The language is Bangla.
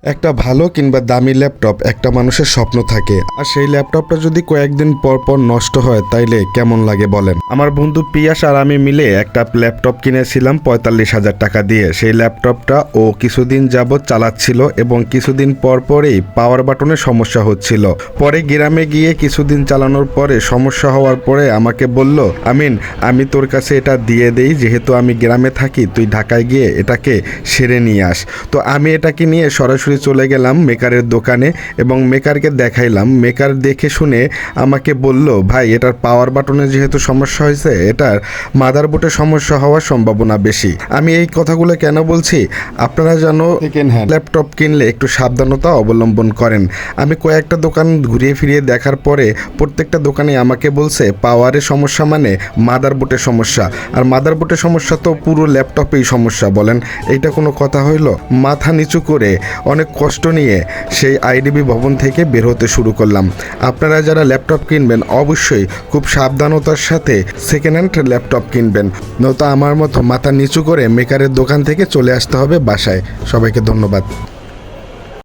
একটা ভালো কিংবা দামি ল্যাপটপ একটা মানুষের স্বপ্ন থাকে, আর সেই ল্যাপটপটা যদি কয়েকদিন পর পর নষ্ট হয় তাইলে কেমন লাগে বলেন। আমার বন্ধু পিয়াস আর আমি মিলে একটা ল্যাপটপ কিনেছিলাম 45,000 টাকা দিয়ে। সেই ল্যাপটপটা ও কিছুদিন যাবৎ চালাচ্ছিল এবং কিছুদিন পর পরেই পাওয়ার বাটনের সমস্যা হচ্ছিল। পরে গ্রামে গিয়ে কিছুদিন চালানোর পরে সমস্যা হওয়ার পরে আমাকে বলল, আমিন আমি তোর কাছে এটা দিয়ে দেই, যেহেতু আমি গ্রামে থাকি, তুই ঢাকায় গিয়ে এটাকে সেরে নিয়ে আস। তো আমি এটাকে নিয়ে সরাসরি চলে গেলাম মেকারের দোকানে এবং মেকারকে দেখাইলাম। মেকার দেখে শুনে আমাকে বলল, ভাই এটার পাওয়ার বাটনে যেহেতু সমস্যা হয়েছে, এটার মাদারবোর্ডে সমস্যা হওয়ার সম্ভাবনা বেশি। আমি এই কথাগুলো কেন বলছি, আপনারা যেন সেকেন্ড হ্যান্ড ল্যাপটপ কিনলে একটু সাবধানতা অবলম্বন করেন। আমি কয়েকটা দোকান ঘুরিয়ে ফিরিয়ে দেখার পরে প্রত্যেকটা দোকানে আমাকে বলছে পাওয়ারের সমস্যা মানে মাদারবোর্ডের সমস্যা, আর মাদারবোর্ডের সমস্যা তো পুরো ল্যাপটপেই সমস্যা। বলেন এইটা কোনো কথা হইল? মাথা নিচু করে অনেক কষ্ট নিয়ে সেই আইডিবি ভবন থেকে বের হতে শুরু করলাম। আপনারা যারা ল্যাপটপ কিনবেন অবশ্যই খুব সাবধানতার সাথে সেকেন্ড হ্যান্ড ল্যাপটপ কিনবেন, নয়তো আমার মতো মাথা নিচু করে মেকারের দোকান থেকে চলে আসতে হবে বাসায়। সবাইকে ধন্যবাদ।